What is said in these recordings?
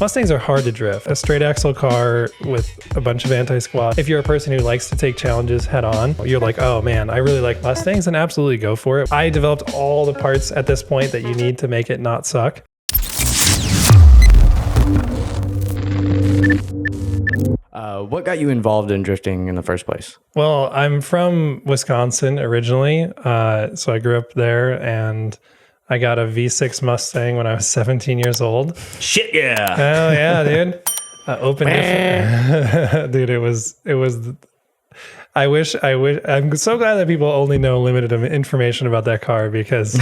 Mustangs are hard to drift. A straight axle car with a bunch of anti-squat. If you're a person who likes to take challenges head on, you're like, oh man, I really like Mustangs, and absolutely go for it. I developed all the parts at this point that you need to make it not suck. What got you involved in drifting in the first place? Well, I'm from Wisconsin originally, so I grew up there, and I got a V6 Mustang when I was 17 years old. Shit, yeah. Oh yeah, dude. Open dude, it was I wish I'm so glad that people only know limited information about that car, because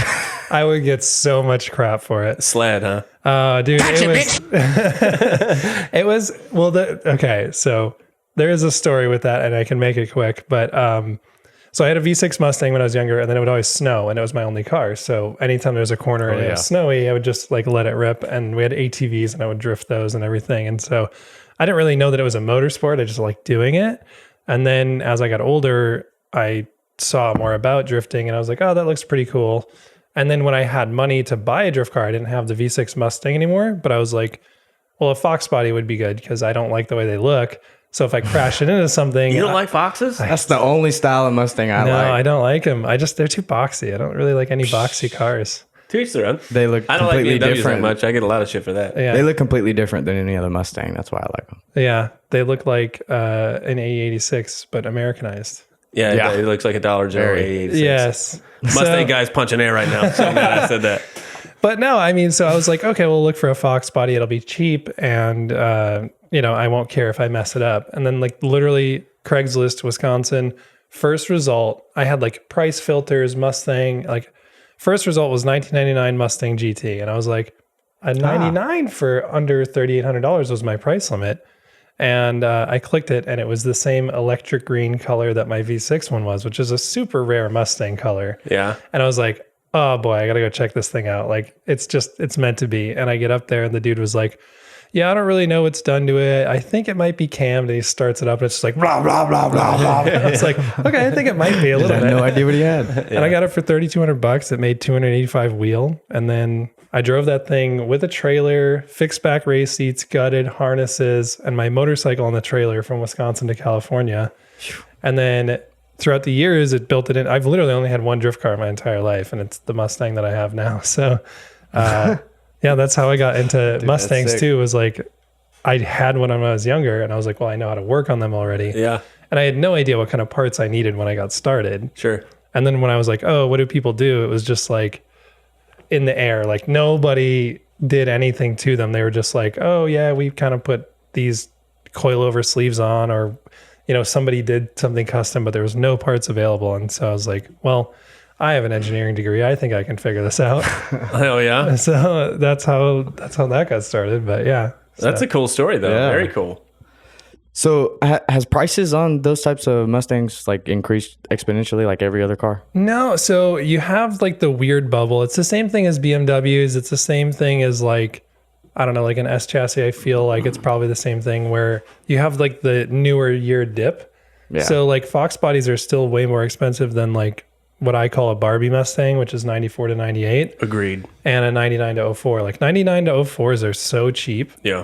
I would get so much crap for it. Sled, huh? Dude, it was okay, so there is a story with that, and I can make it quick, but so I had a V6 Mustang when I was younger, and then it would always snow, and it was my only car. So anytime there was a corner and it was snowy, I would just like let it rip. And we had ATVs, and I would drift those and everything. And so I didn't really know that it was a motorsport. I just liked doing it. And then as I got older, I saw more about drifting, and I was like, oh, that looks pretty cool. And then when I had money to buy a drift car, I didn't have the V6 Mustang anymore, but I was like, well, a Fox body would be good because I don't like the way they look. So if I crash it into something... You don't like Foxes? That's the only style of Mustang I like. No, I don't like them. They're too boxy. I don't really like any boxy cars. To each their own. They look I don't like completely BMWs different. that much. I get a lot of shit for that. Yeah. They look completely different than any other Mustang. That's why I like them. Yeah, they look like an A86, but Americanized. Yeah. It looks like a Dollar General Very. A86. Yes. Mustang guy's punching air right now. So mad I said that. But no, I mean, so I was like, okay, we'll look for a Fox body. It'll be cheap, and I won't care if I mess it up. And then like literally Craigslist, Wisconsin, first result, I had like price filters, Mustang, like first result was $19.99 Mustang GT. And I was like, a $99 for under $3,800 was my price limit. And I clicked it, and it was the same electric green color that my V6 one was, which is a super rare Mustang color. Yeah. And I was like, oh boy, I gotta go check this thing out. Like it's meant to be. And I get up there, and the dude was like, yeah, I don't really know what's done to it. I think it might be cammed. And he starts it up, and it's just like blah blah blah blah blah. It's like, okay, I think it might be a little I bit. had no idea what he had. And I got it for $3,200. It made 285 wheel, and then I drove that thing with a trailer, fixed back race seats, gutted harnesses, and my motorcycle on the trailer from Wisconsin to California. And then throughout the years, it built it in. I've literally only had one drift car my entire life, and it's the Mustang that I have now. So, yeah, that's how I got into Mustangs too. Was like, I had one when I was younger, and I was like, well, I know how to work on them already. Yeah. And I had no idea what kind of parts I needed when I got started. Sure. And then when I was like, oh, what do people do? It was just like in the air. Like nobody did anything to them. They were just like, oh yeah, we kind of put these coilover sleeves on, or somebody did something custom, but there was no parts available. And so I was like, well, I have an engineering degree. I think I can figure this out. Oh yeah. So that's how that got started. But yeah. That's a cool story though. Yeah. Very cool. So has prices on those types of Mustangs like increased exponentially like every other car? No. So you have like the weird bubble. It's the same thing as BMWs. It's the same thing as like, I don't know, like an S chassis. I feel like it's probably the same thing where you have like the newer year dip. Yeah. So like Fox bodies are still way more expensive than like what I call a Barbie Mustang, which is 94 to 98. Agreed. And a 99 to 04. Like 99 to 04s are so cheap. Yeah.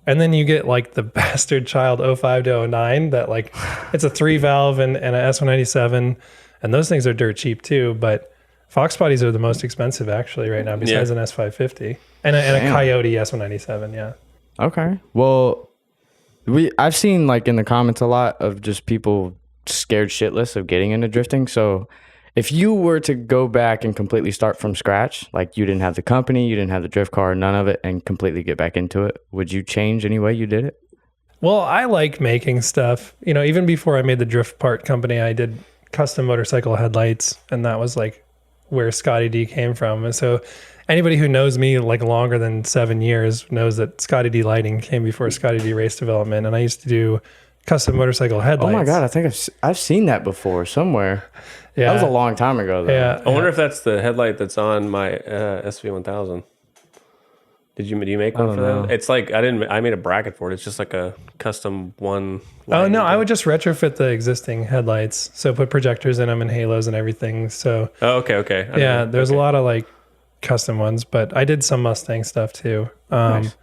And then you get like the bastard child 05 to 09 that like it's a 3-valve and a S197, and those things are dirt cheap too. But Fox bodies are the most expensive actually right now, besides an S550 and a Coyote S197. Yeah. Okay. Well, I've seen like in the comments a lot of just people scared shitless of getting into drifting. So if you were to go back and completely start from scratch, like you didn't have the company, you didn't have the drift car, none of it, and completely get back into it, would you change any way you did it? Well, I like making stuff. Even before I made the drift part company, I did custom motorcycle headlights, and that was like where Scotty D came from. And so anybody who knows me like longer than 7 years knows that Scotty D lighting came before Scotty D race development. And I used to do custom motorcycle headlights. Oh my God, I think I've seen that before somewhere. Yeah. That was a long time ago though. Yeah. I wonder if that's the headlight that's on my SV1000. Do you make one for that? It's like I made a bracket for it. It's just like a custom one. Oh no, I would just retrofit the existing headlights. So put projectors in them and halos and everything. So okay. Yeah, there's a lot of like custom ones, but I did some Mustang stuff too. Nice.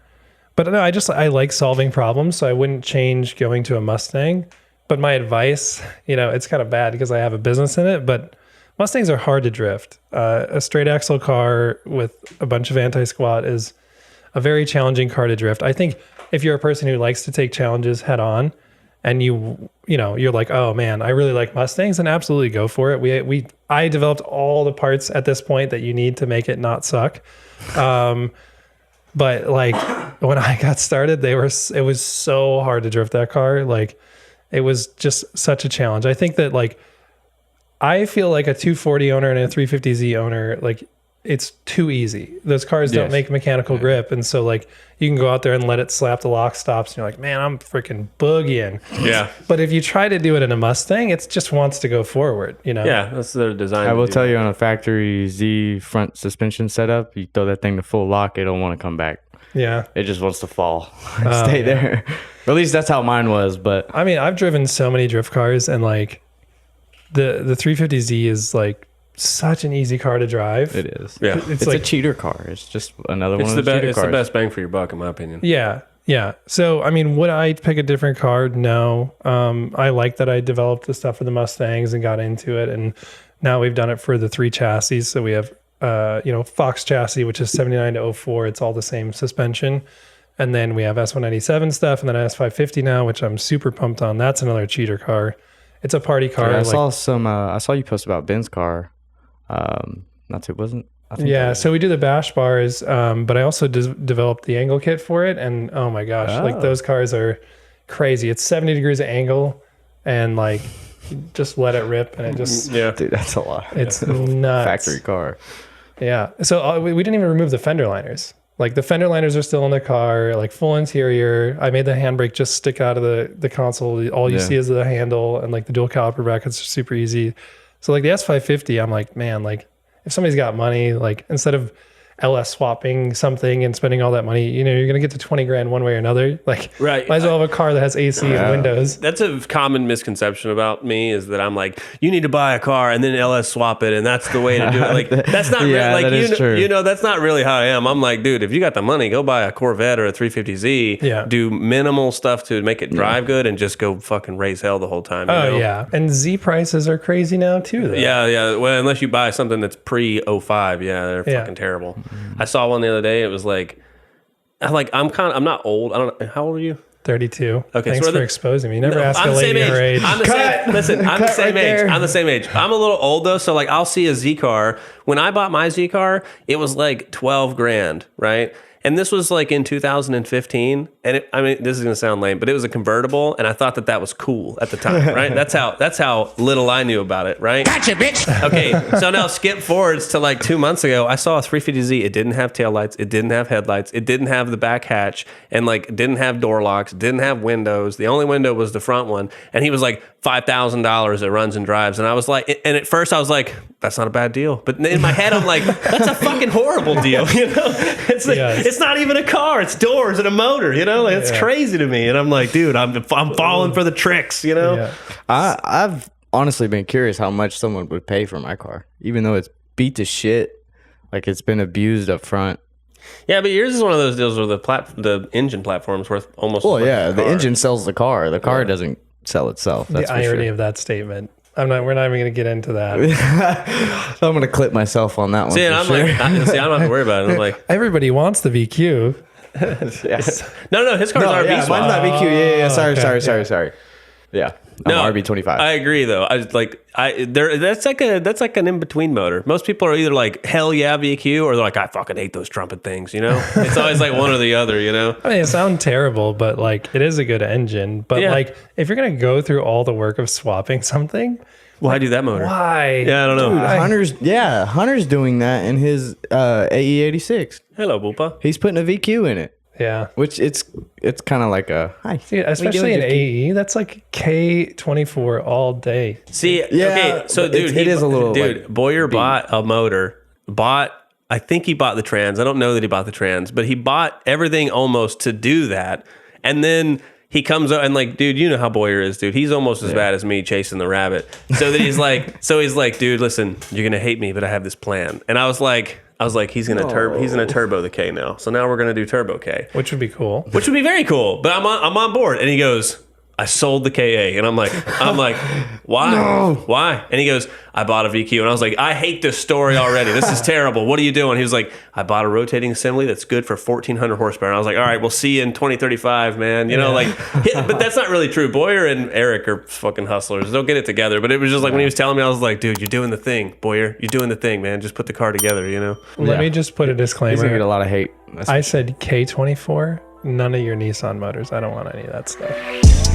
But no, I like solving problems, so I wouldn't change going to a Mustang. But my advice, it's kind of bad because I have a business in it, but Mustangs are hard to drift. A straight axle car with a bunch of anti-squat is a very challenging car to drift. I think if you're a person who likes to take challenges head on, and you're like, oh man, I really like Mustangs, and absolutely go for it. I developed all the parts at this point that you need to make it not suck. But like when I got started, it was so hard to drift that car. Like it was just such a challenge. I think that like, I feel like a 240 owner and a 350Z owner, like it's too easy. Those cars don't make mechanical grip. And so like you can go out there and let it slap the lock stops and you're like, man, I'm freaking boogieing. Yeah. But if you try to do it in a Mustang, it just wants to go forward, Yeah, that's their design. I will tell you, on a factory Z front suspension setup, you throw that thing to full lock, it don't want to come back. Yeah. It just wants to fall and stay there. Or at least that's how mine was. But I mean, I've driven so many drift cars, and like the 350Z is like such an easy car to drive. it is. Yeah. It's like a cheater car. It's just another one of the cheater It's cars. the best bang for your buck, in my opinion. Yeah. Yeah. So, I mean, would I pick a different car? No. I like that I developed the stuff for the Mustangs and got into it. And now we've done it for the 3 chassis. So we have, Fox chassis, which is 79 to 04. It's all the same suspension. And then we have S197 stuff, and then S550 now, which I'm super pumped on. That's another cheater car. It's a party car. Yeah, I saw you post about Ben's car. Not too, wasn't? I think So we do the bash bars, but I also developed the angle kit for it, and oh my gosh, like those cars are crazy. It's 70 degrees of angle, and like just let it rip, and it just dude, that's a lot. It's nuts. Factory car. Yeah. So we didn't even remove the fender liners. Like the fender liners are still in the car, like full interior. I made the handbrake just stick out of the console. All you see is the handle, and like the dual caliper brackets are super easy. So like the S550, I'm like, man, like if somebody's got money, like instead of LS swapping something and spending all that money, you're going to get to 20 grand one way or another. Like, right. Might as well have a car that has AC and windows. That's a common misconception about me, is that I'm like, you need to buy a car and then LS swap it, and that's the way to do it. Like, that's not like, that is true. That's not really how I am. I'm like, dude, if you got the money, go buy a Corvette or a 350Z. Yeah. Do minimal stuff to make it drive good, and just go fucking raise hell the whole time. Yeah. And Z prices are crazy now too, though. Yeah. Well, unless you buy something that's pre 05, they're fucking terrible. I saw one the other day. It was like I'm not old. I don't know. How old are you? 32. Okay, Thanks for exposing me. You never ask a lady her age. I'm the same age. I'm the same age. I'm a little old though, so like I'll see a Z car. When I bought my Z car, it was like 12 grand, right? And this was like in 2015. And this is going to sound lame, but it was a convertible. And I thought that was cool at the time, right? That's how little I knew about it, right? Gotcha, bitch. Okay. So now skip forwards to like 2 months ago. I saw a 350Z. It didn't have taillights. It didn't have headlights. It didn't have the back hatch, and like didn't have door locks, didn't have windows. The only window was the front one. And he was like $5,000 it runs and drives. And I was like, and at first I was like, that's not a bad deal. But in my head, I'm like, that's a fucking horrible deal. It's like, it's not even a car. It's doors and a motor, Like, it's crazy to me. And I'm like, dude, I'm falling for the tricks, Yeah. I've honestly been curious how much someone would pay for my car, even though it's beat to shit. Like, it's been abused up front. Yeah, but yours is one of those deals where the engine platform's worth almost. Well, yeah, the engine sells the car. The car doesn't sell itself. That's the irony of that statement. We're not even going to get into that. I'm going to clip myself on that one. See, I don't have to worry about it. I'm like, everybody wants the VQ. Yes. No, his car's RB yeah, swap. Mine's not VQ. Yeah. Sorry. Yeah. I'm RB25. I agree though. That's like an in between motor. Most people are either like hell yeah VQ, or they're like, I fucking hate those trumpet things. It's always like one or the other. I mean, it sounds terrible, but like it is a good engine. But like if you're gonna go through all the work of swapping something, why do that motor? Why? Yeah, I don't know. Dude, Hunter's doing that in his AE86. Hello, Boopa. He's putting a VQ in it. Yeah, which it's kind of like a hi. See, especially in AE, that's like K24 all day. See, okay, so dude, it is a little. Dude, Boyer bought a motor. I think he bought the trans. I don't know that he bought the trans, but he bought everything almost to do that, and then he comes up and like, dude, you know how Boyer is, dude. He's almost as bad as me chasing the rabbit. So that he's like, dude, listen, you're gonna hate me, but I have this plan. And I was like, he's gonna turbo the K now. So now we're gonna do turbo K, which would be cool. Which would be very cool. But I'm on board. And he goes, I sold the KA. And I'm like, why? No. Why? And he goes, I bought a VQ. And I was like, I hate this story already. This is terrible. What are you doing? He was like, I bought a rotating assembly that's good for 1,400 horsepower. And I was like, all right, we'll see you in 2035, man. You know, but that's not really true. Boyer and Eric are fucking hustlers. They'll get it together. But it was just like when he was telling me, I was like, dude, you're doing the thing, Boyer. You're doing the thing, man. Just put the car together, you know? Let me just put a disclaimer. He's going to get a lot of hate. I said K24, none of your Nissan motors. I don't want any of that stuff.